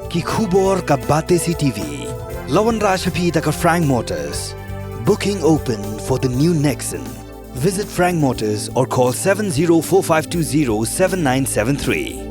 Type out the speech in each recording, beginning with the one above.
ki khubor ka bate CTV. Lawan Rashapi taka Frank Motors. Booking open for the new Nexon. Visit Frank Motors or call 7045207973.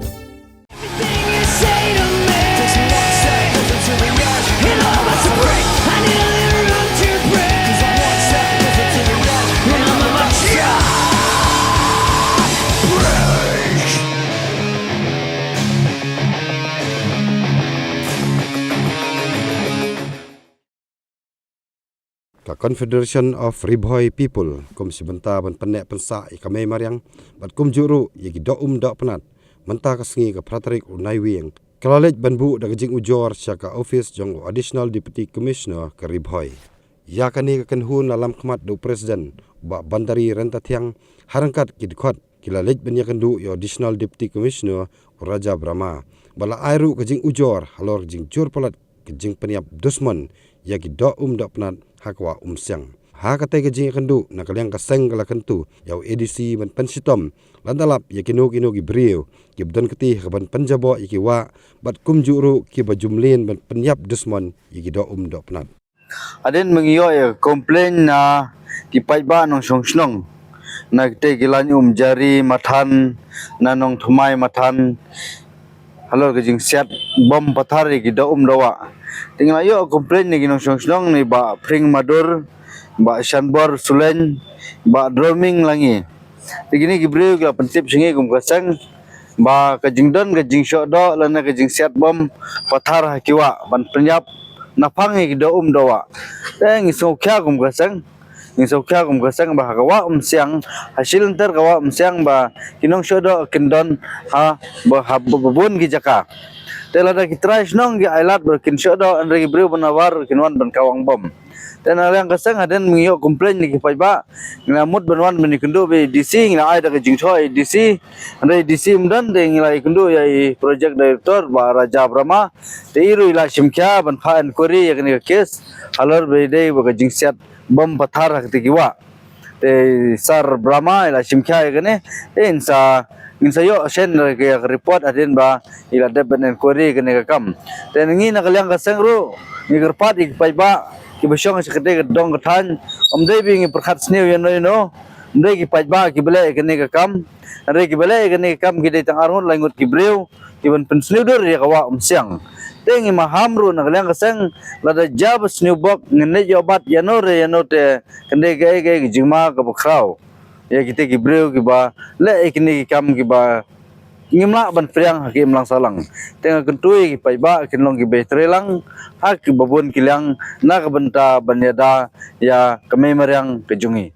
Confederation of Riboy People kum sebentar ban penek pensa ikamai mariang bat kum juru yagi do penat mentah kasengi ka Patrick Unai Wing kalalej banbu da gejing ujor syaka office jong additional deputy commissioner ke Riboy ya kani ka kenhun dalam khmat do presiden ba bandari rentatiang harangkat kidkhot kilalej ban yakandu yo additional deputy commissioner Raja Brahma bala airu gejing ujor halor jing jur palat gejing peniap dusman yagi do penat hakwa siang. Hakate gejing kandu nakaliang kaseng kala kantu yau edisi ban pensitom landalap yakino gi brio gibdon keti kaban penjabo yaki wa bat kum juru ki bajumlin ban penyap dusman yaki do penat. Aden mengiyo ya komplain na kipai ba nong song na te gilan jari mathan na nong thumai mathan halo gejing siat bom pathar yaki do dawa. Tinggal ayo komplain ni ginong song ni ba pring madur ba shanbor sulen ba drumming langi tigini gibreu ga pensip singi gum kasang ba kajingdon gajing shodo lana gajing siat bom pathar hakiwa ban penyap napang gi do dawa ngi sokya gum kasang ba kawa siang hasil ntar kawa siang ba kinong shodo kendon ha ba habun gi jaka telada kitrais nong gi ailat berkin shodo andre gi breu banawar kinwan ban kawang bom dan yang kasang aden mengiyo komplain ni kipai ba ngamut banwan menikendo be DC ngila ai da jing thoi DC andre DC mdan de ngila ikendo ya project director ba Raja Brahma te iru ila simkya ban phan kori yakni kes halor be de ba jing siat bom pathar hakti kiwa te sar Brahma ila simkya yakne insa yo sen ke report aden ba ila deben kori kene kam te ngi nakaliang kasang ru ni gerpat ipai ba ki besong sekete dong kethan omdei bingi perkhat sneu no ndei ki pajba ki bele kene ka kam re ki bele kene kam ki de tang arun langut ki breu ki ban pensneu dor ya kawa siang tengi mahamru na kaliang kasang lada jab sneu bok ngene jobat yanore te kende ge jingma ka bakrau ya kite ki breu ki ba le kene ki kam ki ba ngimla ban priang hakim lang salang tengah kentui ki paiba kinlong ki betrelang hak ki babun kilang na kabenta banyada ya kami mariang kejungi.